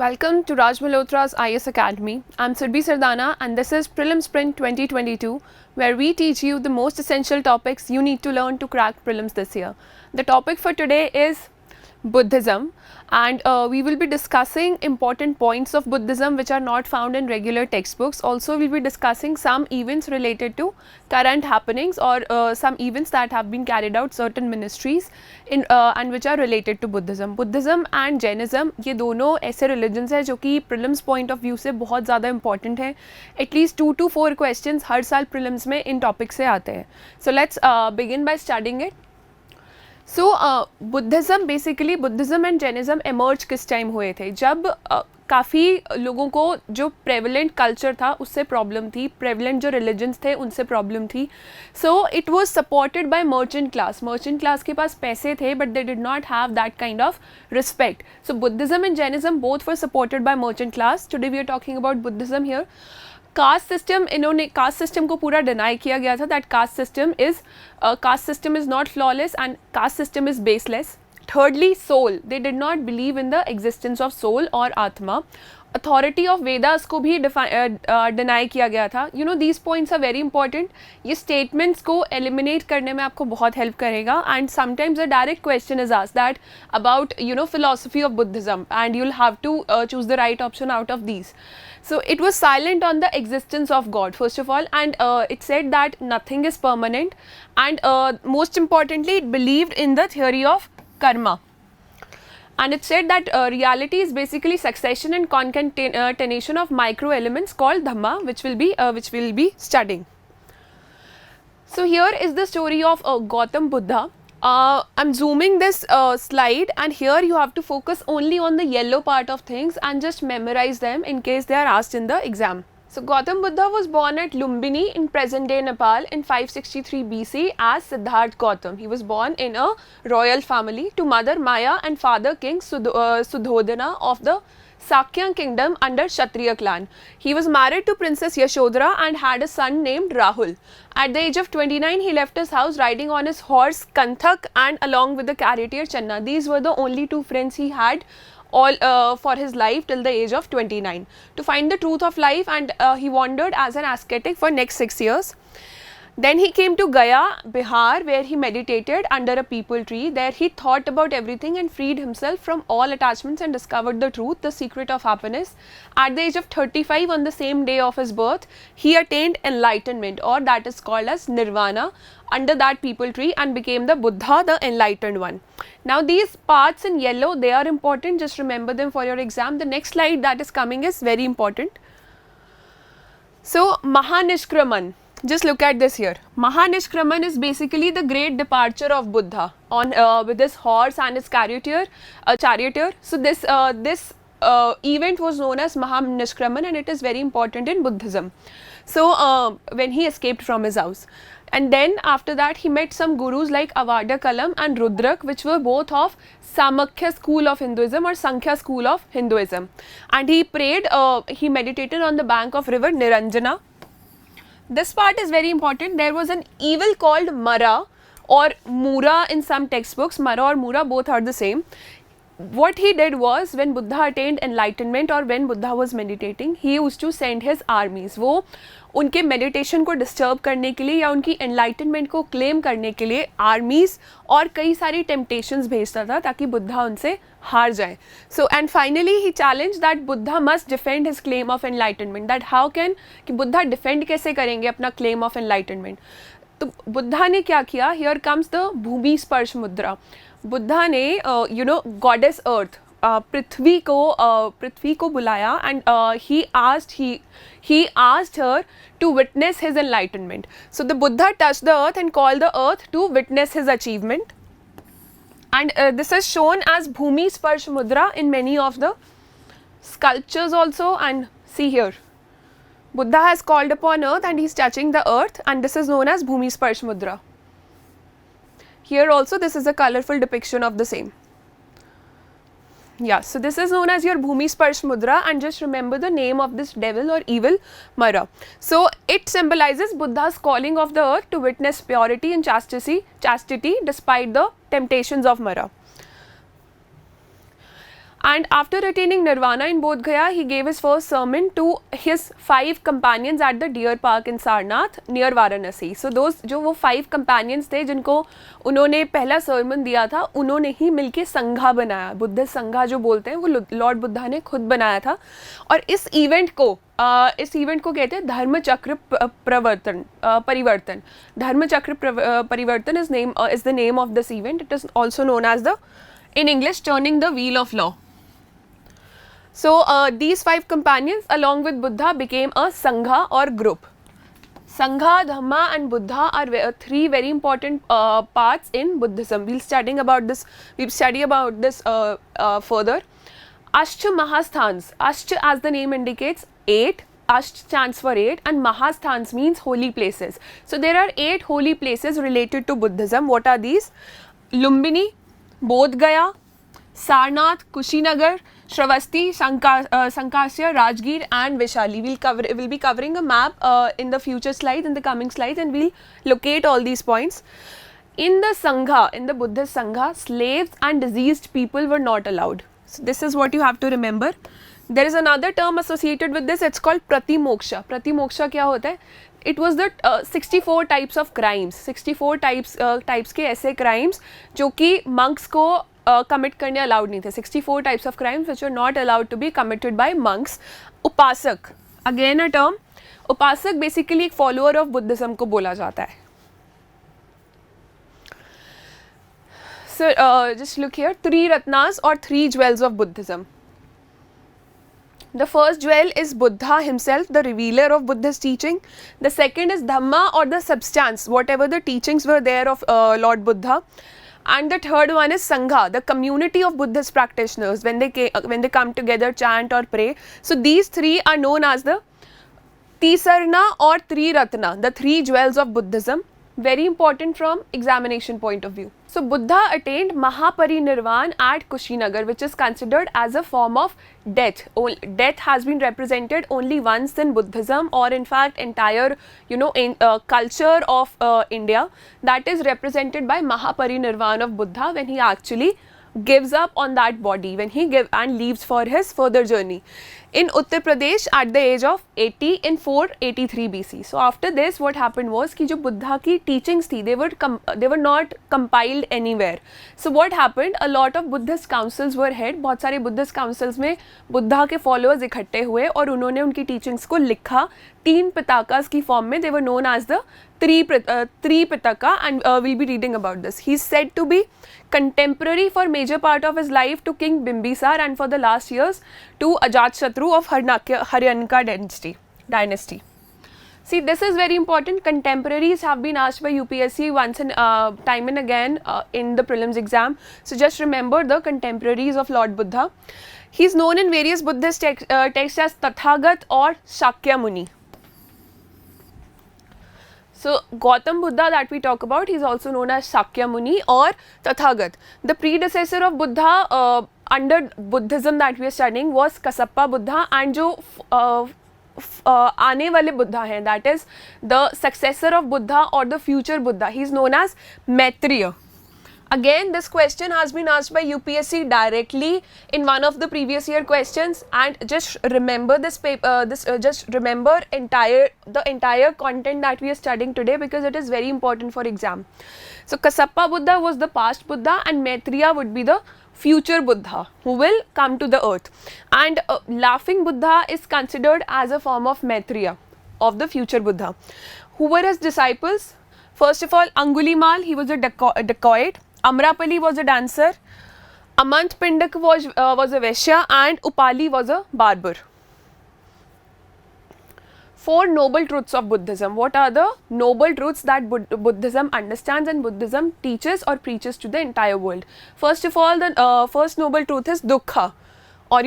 Welcome to Raj Malhotra's IS Academy. I'm Surbhi Sardana and this is Prelim Sprint 2022, where we teach you the most essential topics you need to learn to crack prelims this year. The topic for today is Buddhism, and we will be discussing important points of Buddhism which are not found in regular textbooks. Also, we'll be discussing some events related to current happenings or some events that have been carried out certain ministries in and which are related to Buddhism. Buddhism and Jainism ये दोनों ऐसे religions हैं जो कि prelims point of view से बहुत ज़्यादा important हैं. At least 2 to 4 questions हर साल prelims में इन topic से आते हैं. So let's begin by studying it. So Buddhism basically Buddhism and Jainism emerge किस टाइम हुए थे जब काफ़ी लोगों को जो प्रेवलेंट कल्चर था उससे प्रॉब्लम थी, प्रेवलेंट जो रिलीजन्स थे उनसे प्रॉब्लम थी. So it was supported by merchant class के पास पैसे थे but they did not have that kind of respect. So Buddhism and Jainism both were supported by merchant class. Today we are talking about Buddhism here. Caste system, इन्होंने caste system को पूरा deny किया गया था that caste system is not flawless and caste system is baseless. Thirdly, soul. They did not believe in the existence of soul or atma. Authority of Vedas को भी deny किया गया था. You know, these points are very important. ये statements को eliminate करने में आपको बहुत help करेगा. And sometimes a direct question is asked that about philosophy of Buddhism, and you'll have to choose the right option out of these. So it was silent on the existence of God first of all, and it said that nothing is permanent, and most importantly, it believed in the theory of karma. And it said that reality is basically succession and concatenation of micro elements called dhamma, which we'll be studying. So here is the story of Gautam Buddha. I'm zooming this slide, and here you have to focus only on the yellow part of things and just memorize them in case they are asked in the exam. So Gautam Buddha was born at Lumbini in present-day Nepal in 563 BC as Siddharth Gautam. He was born in a royal family to mother Maya and father King Sudhodana of the Sakya kingdom under Kshatriya clan. He was married to Princess Yashodhara and had a son named Rahul. At the age of 29, he left his house riding on his horse Kanthak and along with the charioteer Channa. These were the only two friends he had all for his life till the age of 29 to find the truth of life, and he wandered as an ascetic for next 6 years. Then he came to Gaya, Bihar, where he meditated under a peepal tree. There he thought about everything and freed himself from all attachments and discovered the truth, the secret of happiness. At the age of 35, on the same day of his birth, he attained enlightenment, or that is called as nirvana, under that peepal tree and became the Buddha, the enlightened one. Now these parts in yellow, they are important. Just remember them for your exam. The next slide that is coming is very important. So Mahanishkraman. Just look at this here. Mahanishkraman is basically the great departure of Buddha on with his horse and his charioteer. So this event was known as Mahanishkraman, and it is very important in Buddhism. So when he escaped from his house, and then after that he met some gurus like Avada Kalam and Rudrak, which were both of Samakhya school of Hinduism or Sankhya school of Hinduism, and he prayed. He meditated on the bank of river Niranjana. This part is very important. There was an evil called Mara or Mura in some textbooks. Mara or Mura both are the same. What he did was, when Buddha attained enlightenment or when Buddha was meditating, he used to send his armies. वो उनके meditation को disturb करने के लिए या उनकी enlightenment को claim करने के लिए armies और कई सारी temptations भेजता था ताकि बुद्धा उनसे हार जाए. So and finally he challenged that Buddha must defend his claim of enlightenment. That how can कि बुद्धा defend कैसे करेंगे अपना claim of enlightenment. तो बुद्धा ने क्या किया? Here comes the भूमि स्पर्श मुद्रा. बुद्धा ने गॉडेस अर्थ पृथ्वी को बुलाया, and he asked her to witness his enlightenment. So the Buddha touched the earth and called the earth to witness his achievement, and this is shown as Bhumi Sparsh Mudra in many of the sculptures also. And see here, Buddha has called upon earth and he is touching the earth, and this is known as Bhumi Sparsh Mudra. Here also this is a colorful depiction of the same. Yeah, so this is known as your Bhumi Sparsh Mudra, and just remember the name of this devil or evil Mara. So it symbolizes Buddha's calling of the earth to witness purity and chastity despite the temptations of Mara. And after attaining nirvana in Bodh Gaya, he gave his first sermon to his 5 companions at the Deer Park in Sarnath near Varanasi. So those जो वो 5 companions थे जिनको उन्होंने पहला sermon दिया था, उन्होंने ही मिलके संघा बनाया. बुद्ध संघा जो बोलते हैं वो लॉर्ड बुद्धा ने खुद बनाया था. और इस इवेंट को कहते हैं धर्मचक्र परिवर्तन. धर्मचक्र परिवर्तन is the name of this event. It is also known as in English, turning the wheel of law. So these 5 companions along with Buddha became a Sangha or group. Sangha, Dhamma and Buddha are 3 very important parts in Buddhism. We'll study about this further. Ashta Mahasthans. Ashta, as the name indicates, 8. Asht stands for 8 and Mahasthans means holy places. So there are 8 holy places related to Buddhism. What are these? Lumbini, Bodh Gaya, Sarnath, Kushinagar, Shravasti, Sankasya, Rajgir and Vishali. We'll be covering a map in the future slides, in the coming slides, and we'll locate all these points. In the Sangha, in the Buddhist Sangha, slaves and diseased people were not allowed. So this is what you have to remember. There is another term associated with this, it's called Pratimoksha. Pratimoksha क्या होता है? It was the 64 types of crimes, 64 types के ऐसे crimes जो कि monks को commit करने allowed नहीं थे. 64 types of crimes which were not allowed to be committed by monks. उपासक, again a term. उपासक basically एक follower of Buddhism को बोला जाता है. So just look here, 3 Ratnas or 3 jewels of Buddhism. The first jewel is Buddha himself, the revealer of Buddhist teaching. The second is Dhamma or the substance, whatever the teachings were there of Lord Buddha. And the third one is Sangha, the community of Buddhist practitioners when they come together, chant or pray. So these 3 are known as the Tisarna or Triratna, the 3 jewels of Buddhism. Very important from examination point of view. So Buddha attained Mahaparinirvan at Kushinagar, which is considered as a form of death. Death has been represented only once in Buddhism, or in fact entire culture of India, that is represented by Mahaparinirvan of Buddha, when he actually gives up on that body, when he leaves for his further journey in Uttar Pradesh at the age of 80 in 483 BC. So after this what happened was कि जो बुद्धा की teachings थी, they were not compiled anywhere. So what happened, a lot of Buddhist councils were held. बहुत सारे Buddhist councils में बुद्धा के followers इकट्ठे हुए और उन्होंने उनकी teachings को लिखा 3 pitakas की form में. They were known as the Tripitaka, and we'll be reading about this. He is said to be contemporary for major part of his life to King Bimbisar and for the last years to Ajatashatru of Haryanka dynasty. See, this is very important. Contemporaries have been asked by UPSC once and time and again in the prelims exam. So just remember the contemporaries of Lord Buddha. He is known in various Buddhist texts as Tathagat or Shakya Muni. So Gautam Buddha that we talk about, he is also known as Shakya Muni or Tathagat. The predecessor of Buddha under Buddhism that we are studying was Kasapa Buddha, and जो आने वाले बुद्धा हैं, that is the successor of Buddha or the future Buddha, he is known as Maitreya. Again, this question has been asked by UPSC directly in one of the previous year questions, and just remember this paper. Just remember the entire content that we are studying today, because it is very important for exam. So Kasapa Buddha was the past Buddha, and Maitreya would be the future Buddha who will come to the earth. And laughing Buddha is considered as a form of Maitreya, of the future Buddha. Who were his disciples? First of all, Angulimal, he was a dacoit. Amrapali was a dancer, Amant Pindak was a Vaishya, and Upali was a barber. 4 noble truths of Buddhism. What are the noble truths that Buddhism understands and Buddhism teaches or preaches to the entire world? First of all, the first noble truth is dukkha, or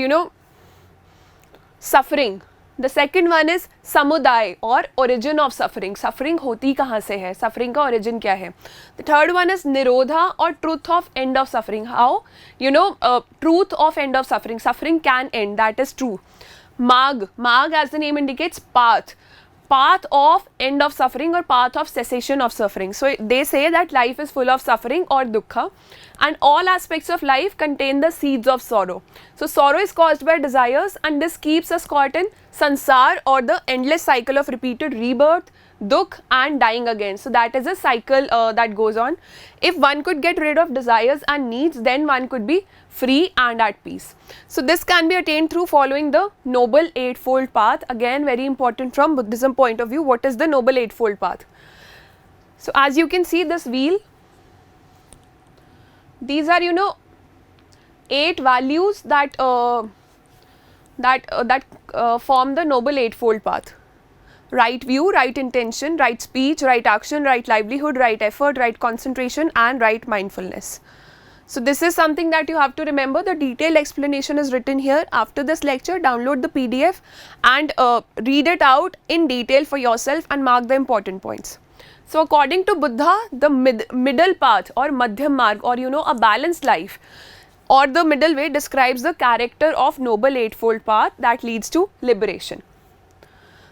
suffering. The second one is samudai or origin of suffering. Suffering होती कहाँ से है? Suffering का origin क्या है? The third one is nirodha or truth of end of suffering. How? Truth of end of suffering. Suffering can end. That is true. Marg as the name indicates, path. path of end of suffering or path of cessation of suffering. So they say that life is full of suffering or dukkha, and all aspects of life contain the seeds of sorrow. So sorrow is caused by desires, and this keeps us caught in sansar, or the endless cycle of repeated rebirth, dukh and dying again. So that is a cycle that goes on. If one could get rid of desires and needs, then one could be free and at peace. So this can be attained through following the Noble Eightfold Path. Again, very important from Buddhism point of view. What is the Noble Eightfold Path? So as you can see this wheel, these are 8 values that form the Noble Eightfold Path. Right view, right intention, right speech, right action, right livelihood, right effort, right concentration and right mindfulness. So this is something that you have to remember. The detailed explanation is written here. After this lecture, download the PDF and read it out in detail for yourself and mark the important points. So according to Buddha, the middle path or Madhyam Marg, or a balanced life or the middle way, describes the character of Noble Eightfold Path that leads to liberation.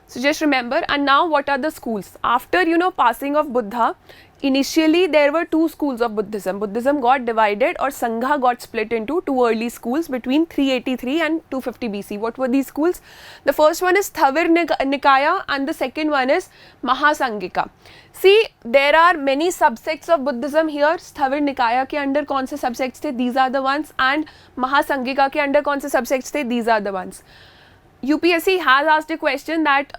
So just remember. And now what are the schools? After passing of Buddha, initially there were 2 schools of Buddhism. Buddhism got divided, or Sangha got split into 2 early schools between 383 and 250 BC. What were these schools? The first one is Thavir Nikaya and the second one is Mahasangika. See, there are many subsects of Buddhism here. Thavir Nikaya ke under kaun se subsects the? These are the ones. And Mahasangika ke under kaun se subsects the? These are the ones. UPSC has asked a question that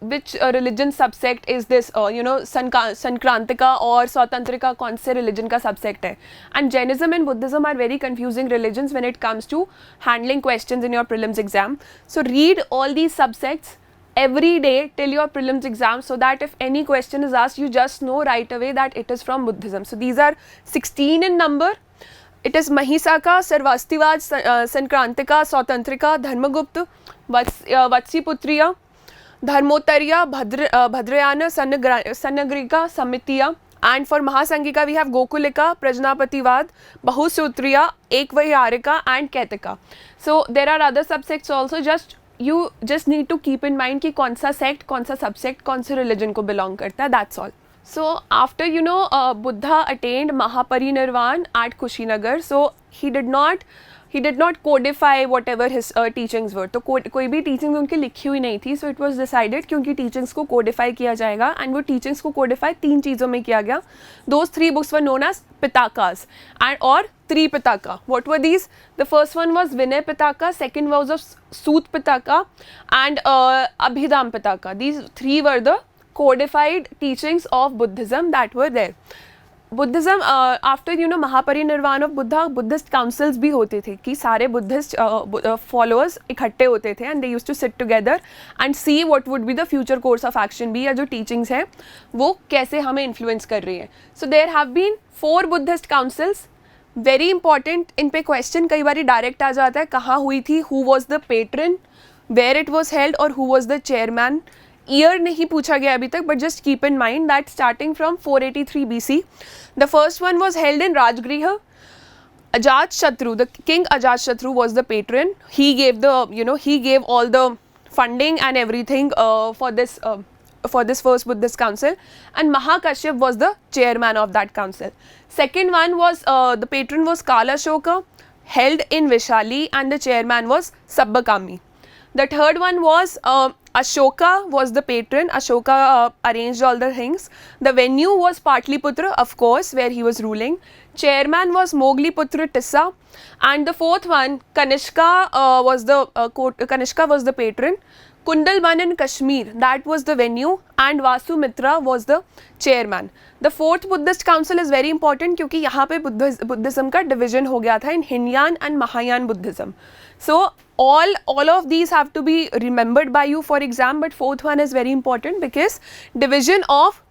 which religion subsect is this, Sankrantika or Swatantrika, kaun se religion ka subsect hai? And Jainism and Buddhism are very confusing religions when it comes to handling questions in your prelims exam. So read all these subsects every day till your prelims exam, so that if any question is asked, you just know right away that it is from Buddhism. So these are 16 in number. It is Mahisaka, Sarvastivad, Sankrantika, Swatantrika, Dharmagupta, Vatsiputriya, Dharmottarya, Bhadrayana, Sanagrika, Samitiya. And for Mahasangika we have Gokulika, Prajnapativad, Bahusutriya, Ekvahyarika and Ketika. So there are other subsects also. You just need to keep in mind ki kaun sa sect, kaun sa subsect, kaun se religion ko belong karta hai, that's all. So after Buddha attained Mahaparinirvan at Kushinagar, so he did not codify whatever his teachings were. तो कोई भी teachings उनकी लिखी हुई नहीं थी. So it was decided क्योंकि teachings को codify किया जाएगा, and वो teachings को codify 3 चीज़ों में किया गया. Those 3 books were known as Pitakas or Tripitaka. What were these? The first one was Vinay Pitaka, second was of Sut Pitaka and Abhidham Pitaka. These 3 were the codified teachings of Buddhism that were there. Buddhism after Mahaparinirvan of Buddha, Buddhist councils भी होते थे कि सारे Buddhist followers इकट्ठे होते थे, and they used to sit together and see what would be the future course of action भी, या जो teachings है वो कैसे हमें influence कर रही है. So there have been 4 Buddhist councils. Very important, इन पे question कई बारी direct आ जाता है, कहाँ हुई थी, who was the patron, where it was held और who was the chairman. Year नहीं पूछा गया अभी तक, but just keep in mind that starting from 483 BC, the first one was held in Rajgriha. Ajatashatru, the king Ajatashatru was the patron. He gave he gave all the funding and everything for this first Buddhist council, and Mahakashyap was the chairman of that council. Second one was the patron was Kalashoka, held in Vishali, and the chairman was Sabbakami. The third one was Ashoka was the patron. Ashoka arranged all the things. The venue was Patliputra, of course, where he was ruling. Chairman was Mogliputra Tissa, and the fourth one, Kanishka was the patron. Kundalban in Kashmir, that was the venue, and Vasumitra was the chairman. The fourth Buddhist council is very important क्योंकि यहाँ पे Buddhism का division हो गया था in Hinyan and Mahayana Buddhism. So all of these have to be remembered by you for exam, but fourth one is very important because division of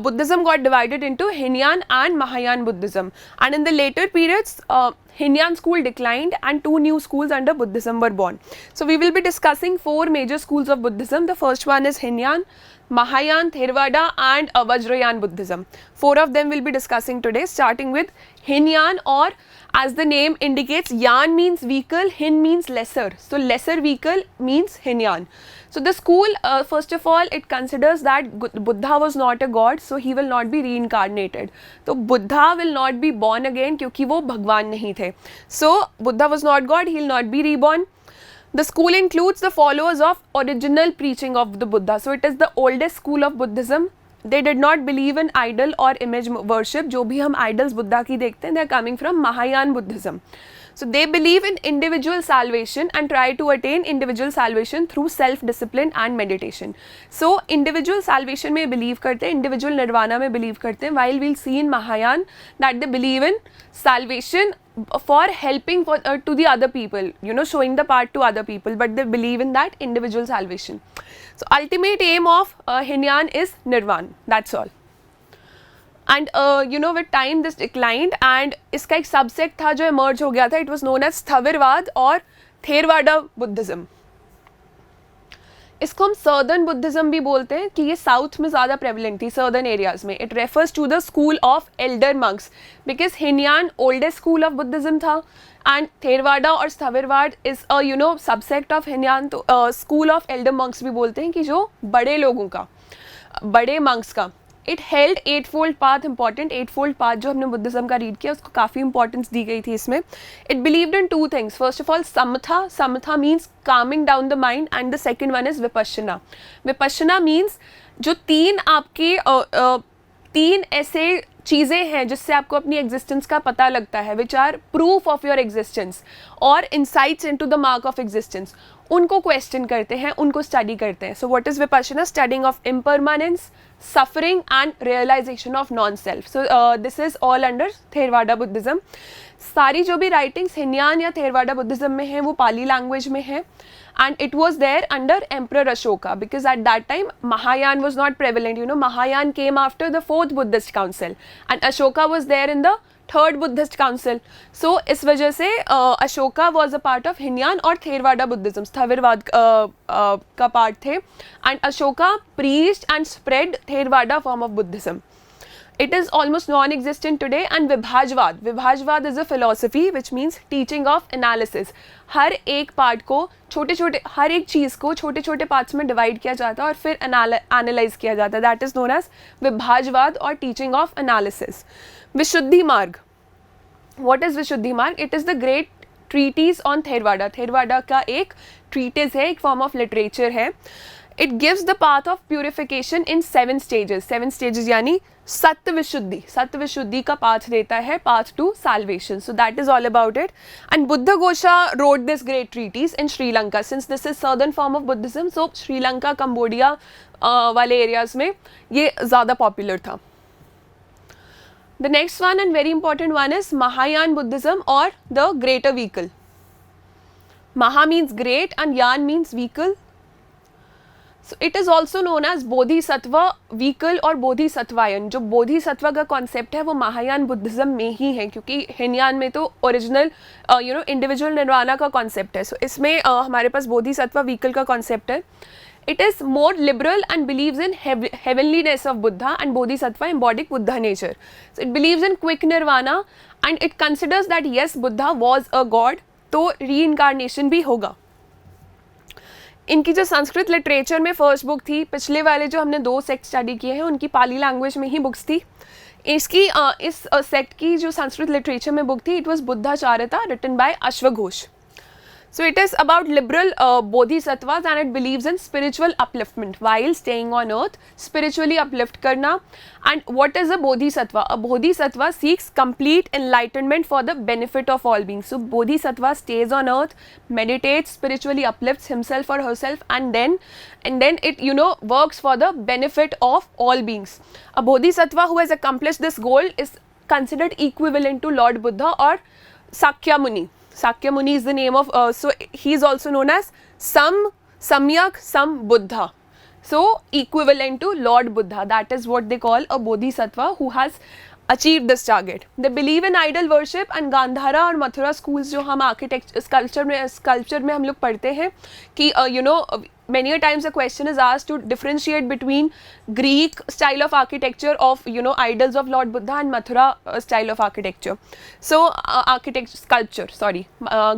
Buddhism got divided into Hinyan and Mahayana Buddhism, and in the later periods Hinyan school declined and 2 new schools under Buddhism were born. So we will be discussing 4 major schools of Buddhism. The first one is Hinyan, Mahayana, Theravada and Vajrayana Buddhism. 4 of them we'll be discussing today, starting with Hinayana, or as the name indicates, Yan means vehicle, Hin means lesser. So lesser vehicle means Hinayana. So the school, first of all, it considers that Buddha was not a god, so he will not be reincarnated. So Buddha will not be born again क्योंकि वो भगवान नहीं थे. So Buddha was not god, he will not be reborn. The school includes the followers of original preaching of the Buddha. So it is the oldest school of Buddhism. They did not believe in idol or image worship. जो भी हम idols Buddha की देखते हैं, they are coming from Mahayana Buddhism. So they believe in individual salvation and try to attain individual salvation through self-discipline and meditation. So individual salvation में believe करते हैं, individual nirvana में believe करते हैं. While we'll see in Mahayana that they believe in salvation for helping to the other people, you know, showing the path to other people, but they believe in that individual salvation. So ultimate aim of Hinayana is nirvana. That's all. And you know, with time this declined and इसका एक subsect था जो emerge हो गया था. It was known as Sthavirvad और Theravada Buddhism. इसको हम Southern Buddhism भी बोलते हैं कि ये South में ज़्यादा prevalent थी, Southern areas में. It refers to the school of elder monks because Hinayana oldest school of Buddhism था and Theravada और Sthavirvad is a, you know, subsect of Hinayana. तो school of elder monks भी बोलते हैं कि जो बड़े लोगों का, बड़े monks का. It held 8-fold path. Important 8-fold path जो हमने बुद्धिज्म का रीड किया उसको काफ़ी इंपॉर्टेंस दी गई थी इसमें. It believed in 2 things. First of all samatha. Samatha means coming down the mind and the second one is vipassana. Vipassana means जो 3 आपके 3 ऐसे चीज़ें हैं जिससे आपको अपनी एग्जिस्टेंस का पता लगता है, which are proof of your existence और insights into the mark of existence. उनको क्वेश्चन करते हैं, उनको स्टडी करते हैं. So what is vipassana? Studying of impermanence, suffering and realization of non-self. So this is all under Theravada Buddhism. सारी जो भी writings Hinayana या Theravada Buddhism में हैं वो पाली language में है and it was there under Emperor Ashoka because at that time Mahayana was not prevalent. You know, Mahayana came after the 4th Buddhist council and Ashoka was there in the 3rd Buddhist council. So इस वजह से Ashoka was a part of Hinayana और Theravada Buddhism. Sthavirvad का part थे and Ashoka preached and spread Theravada form of Buddhism. It is almost non-existent today. And Vibhajvad. Vibhajvad is a philosophy which means teaching of analysis. हर एक part को छोटे छोटे, हर एक चीज़ को छोटे छोटे पार्ट्स में डिवाइड किया जाता है और फिर एनालाइज किया जाता है. दैट इज नोन एज विभाजवाद और टीचिंग ऑफ एनालिसिस. विशुद्धि मार्ग. What is Visuddhimagga? It is the great treatise on Theravada. Theravada का एक ट्रीटिस है, एक फॉर्म ऑफ लिटरेचर है. It gives the path of purification in 7 stages. 7 stages यानी सत्य विशुद्धि. सत्य विशुद्धि का पाथ देता है, path to salvation. So that is all about it. And Buddhaghosa wrote this great treatise in Sri Lanka. Since this is southern form of Buddhism, so Sri Lanka, Cambodia वाले areas में ये ज़्यादा popular था. The next one and very important one is Mahayana Buddhism or the greater vehicle. Maha means great and Yan means vehicle. So it is also known as Bodhisattva vehicle और Bodhisattvayan. जो Bodhisattva का concept है वो Mahayana Buddhism में ही है क्योंकि Hinayana में तो original you know individual nirvana का concept है. So इसमें हमारे पास Bodhisattva vehicle का concept है. It is more liberal and believes in heavenliness of Buddha and Bodhisattva embodied Buddha nature. So it believes in quick nirvana and it considers that yes, Buddha was a god, तो reincarnation भी होगा. इनकी जो Sanskrit literature में first book थी, पिछले वाले जो हमने 2 सेक्ट स्टडी किए हैं उनकी पाली लैंग्वेज में ही बुक्स थी. इसकी इस सेक्ट की जो संस्कृत लिटरेचर में बुक थी, it was Buddhacharita written by अश्वघोष. So it is about liberal bodhisattvas and it believes in spiritual upliftment while staying on earth. Spiritually uplift karna. And what is a bodhisattva? A bodhisattva seeks complete enlightenment for the benefit of all beings. So bodhisattva stays on earth, meditates, spiritually uplifts himself or herself, and then it, you know, works for the benefit of all beings. A bodhisattva who has accomplished this goal is considered equivalent to Lord Buddha or Sakya Muni. Sakya Muni is the name of, so he is also known as Samyak Sam Buddha. So equivalent to Lord Buddha. That is what they call a bodhisattva who has achieved this target. They believe in idol worship and Gandhara और Mathura schools जो हम architecture sculpture में हम लोग पढ़ते हैं कि you know many a times a question is asked to differentiate between Greek style of architecture of idols of Lord Buddha and Mathura style of architecture. So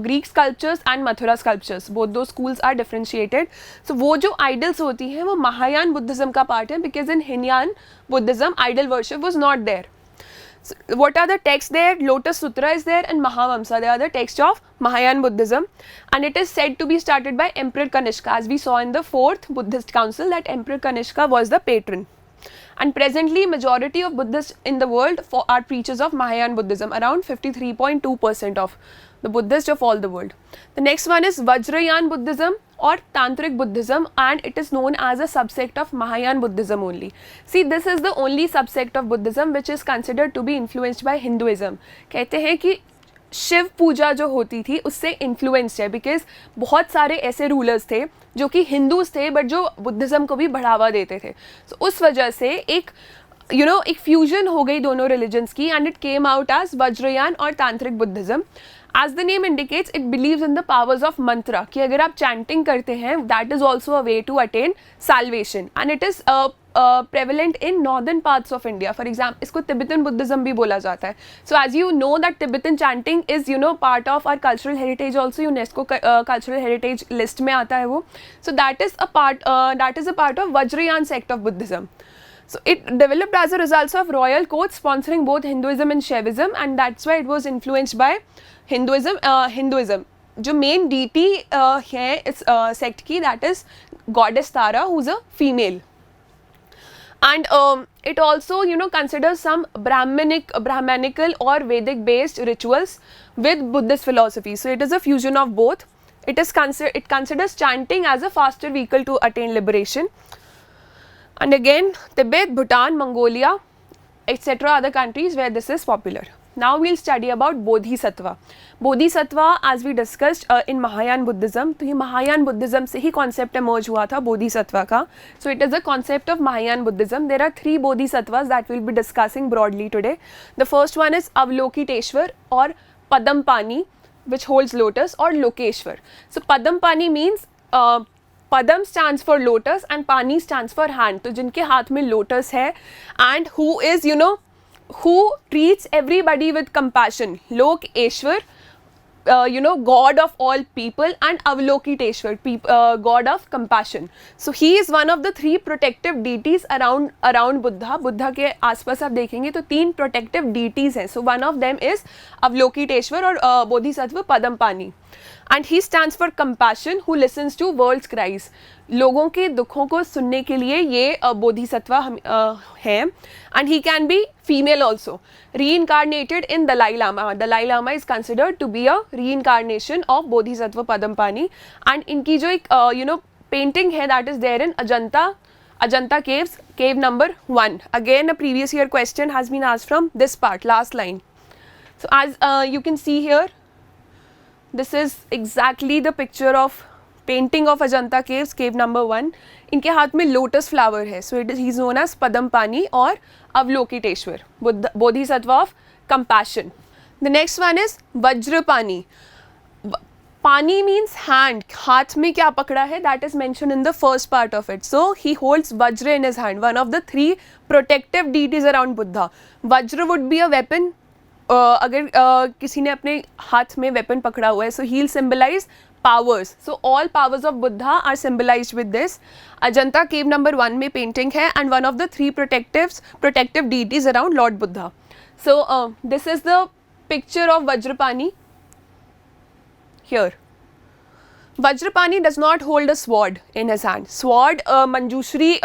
Greek sculptures and Mathura sculptures, both those schools are differentiated. So वो जो idols होती हैं वो Mahayana Buddhism का part है, because in Hinyan Buddhism idol worship was not there. So what are the texts there? Lotus Sutra is there and Mahavamsa. They are the texts of Mahayana Buddhism, and it is said to be started by Emperor Kanishka, as we saw in the 4th Buddhist Council that Emperor Kanishka was the patron. And presently majority of Buddhists in the world are preachers of Mahayana Buddhism, around 53.2% of the Buddhists of all the world. The next one is Vajrayana Buddhism or Tantric Buddhism, and it is known as a subsect of Mahayana Buddhism only. See, this is the only subsect of Buddhism which is considered to be influenced by Hinduism. कहते हैं कि शिव पूजा जो होती थी उससे influenced है, because बहुत सारे ऐसे रूलर्स थे जो कि हिंदूज थे बट जो बुद्धिज़्म को भी बढ़ावा देते थे. So, उस वजह से एक एक फ्यूजन हो गई दोनों रिलीजन्स की, and it came out as Vajrayana और tantric Buddhism. As the name indicates, it believes in the powers of mantra, कि अगर आप chanting करते हैं, that is also a way to attain salvation, and it is prevalent in northern parts of India. For example, इसको Tibetan Buddhism भी बोला जाता है. So as you know that Tibetan chanting is part of our cultural heritage also. UNESCO cultural heritage list में आता है वो. So that is a part of Vajrayana sect of Buddhism. So it developed as a result of royal courts sponsoring both Hinduism and Shaivism, and that's why it was influenced by Hinduism. जो main deity है इस sect की, that is goddess Tara, who's a female. And it also considers some Brahmanical or Vedic based rituals with Buddhist philosophy. So it is a fusion of both. It considers chanting as a faster vehicle to attain liberation. And again, Tibet, Bhutan, Mongolia, etc. other countries where this is popular. Now we'll study about Bodhisattva. Bodhisattva, as we discussed in Mahayana Buddhism, तो ये Mahayana Buddhism से ही concept emerge हुआ था Bodhisattva का. So it is a concept of Mahayana Buddhism. There are 3 Bodhisattvas that we'll be discussing broadly today. The first one is Avalokiteshwar or Padampani, which holds lotus, or Lokeshwar. So Padampani means Padam stands for lotus and Pani stands for hand. तो जिनके हाथ में lotus है, and who is who treats everybody with compassion. Lokeshwar, God of all people, and Avalokiteshwar, God of compassion. So he is one of the 3 protective deities around Buddha. Buddha के आसपास आप देखेंगे तो 3 protective deities हैं. So one of them is Avalokiteshwar or Bodhisattva Padampani. And he stands for compassion, who listens to world's cries. लोगों के दुखों को सुनने के लिए ये बोधिसत्वा है. And he can be female also. Reincarnated in Dalai Lama. Dalai Lama is considered to be a reincarnation of Bodhisattva Padampani. And इनकी जो एक painting है, that is there in Ajanta caves, cave number 1. Again, a previous year question has been asked from this part, last line. So as you can see here, this is exactly the picture of painting of Ajanta caves, cave number 1. इनके हाथ में lotus flower है. So he is known as Padampani or Avalokiteshwar, Bodhisattva of compassion. The next one is Vajrapani. Pani means hand. हाथ में क्या पकड़ा है, that is mentioned in the first part of it. So he holds Vajra in his hand, one of the 3 protective deities around Buddha. Vajra would be a weapon. अगर किसी ने अपने हाथ में वेपन पकड़ा हुआ है, so he'll symbolize powers. So all powers of Buddha are symbolized with this. Ajanta cave number 1 में painting है, and one of the 3 protective deities around Lord Buddha. So this is the picture of Vajrapani here. Vajrapani does not hold a sword in his hand. Sword Manjushri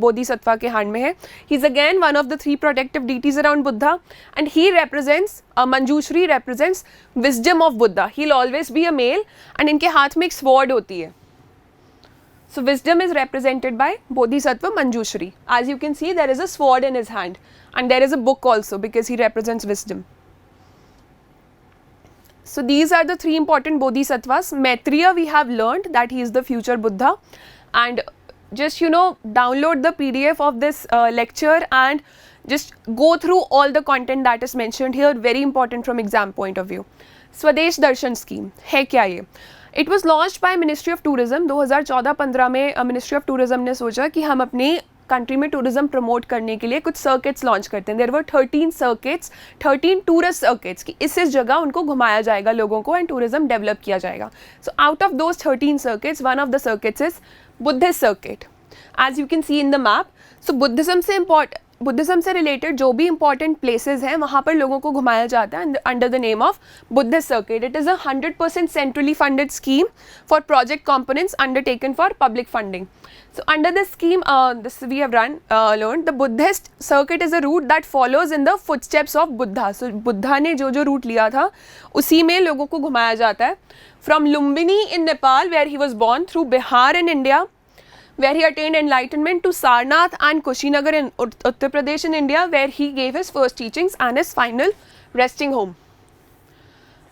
Bodhisattva के hand में है. He is again one of the 3 protective deities around Buddha, and he represents Manjushri represents wisdom of Buddha. He'll always be a male, and इनके हाथ में एक sword होती है. So wisdom is represented by Bodhisattva Manjushri. As you can see, there is a sword in his hand, and there is a book also because he represents wisdom. So these are the 3 important Bodhisattvas. Maitreya, we have learned that he is the future Buddha, and just download the PDF of this lecture and just go through all the content that is mentioned here. Very important from exam point of view. Swadesh Darshan scheme है क्या ये? It was launched by ministry of tourism. 2014-15 में ministry of tourism ने सोचा कि हम अपनी country में टूरिज्म प्रमोट करने के लिए कुछ सर्किट्स लॉन्च करते हैं. There were 13 circuits, 13 tourist circuits कि इस जगह उनको घुमाया जाएगा लोगों को एंड टूरिज्म डेवलप किया जाएगा. So out of those 13 circuits, one of the circuits is Buddhist circuit, as you can see in the map. So Buddhism से रिलेटेड जो भी इंपॉर्टेंट प्लेसेस हैं वहाँ पर लोगों को घुमाया जाता है under the name of Buddhist circuit. It is a 100% centrally funded scheme for project components undertaken for public funding. So under this scheme, this we have learned the Buddhist circuit is a route that follows in the footsteps of Buddha. So Buddha ने जो root लिया था उसी में लोगों को घुमाया जाता है. From Lumbini in Nepal where he was born, through Bihar in India where he attained enlightenment, to Sarnath and Kushinagar in Uttar Pradesh in India where he gave his first teachings and his final resting home.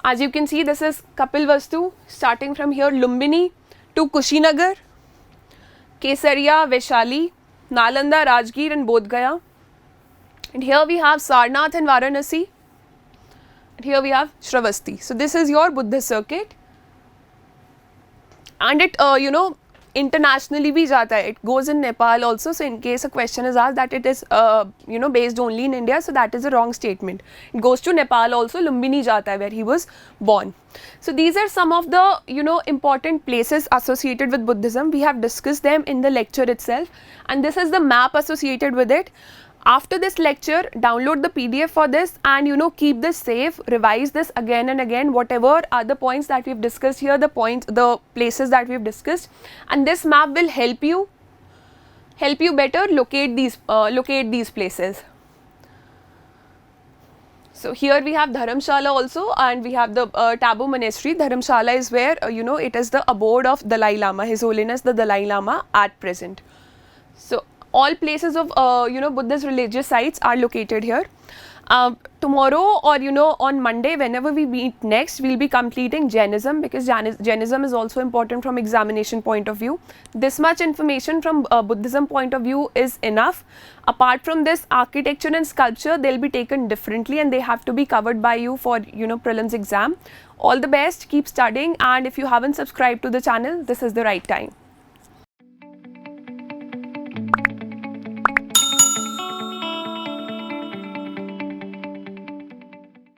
As you can see, this is Kapilvastu, starting from here Lumbini to Kushinagar, Kesaria, Vaishali, Nalanda, Rajgir and Bodh Gaya. And here we have Sarnath and Varanasi. And here we have Shravasti. So this is your Buddhist circuit. And it, internationally bhi jata hai. It goes in Nepal also. So in case a question is asked that it is, based only in India, so that is a wrong statement. It goes to Nepal also. Lumbini jata hai where he was born. So these are some of the, important places associated with Buddhism. We have discussed them in the lecture itself. And this is the map associated with it. After this lecture, download the PDF for this and keep this safe, revise this again and again, whatever are the points that we've discussed here, the places that we've discussed, and this map will help you better locate these places. So here we have Dharamshala also, and we have the Tabo monastery. Dharamshala is where it is the abode of Dalai Lama, His Holiness the Dalai Lama at present. So all places of Buddhist religious sites are located here. Tomorrow or on Monday, whenever we meet next, we'll be completing Jainism, because Jainism is also important from examination point of view. This much information from Buddhism point of view is enough. Apart from this, architecture and sculpture, they'll be taken differently and they have to be covered by you for prelims exam. All the best, keep studying, and if you haven't subscribed to the channel, this is the right time.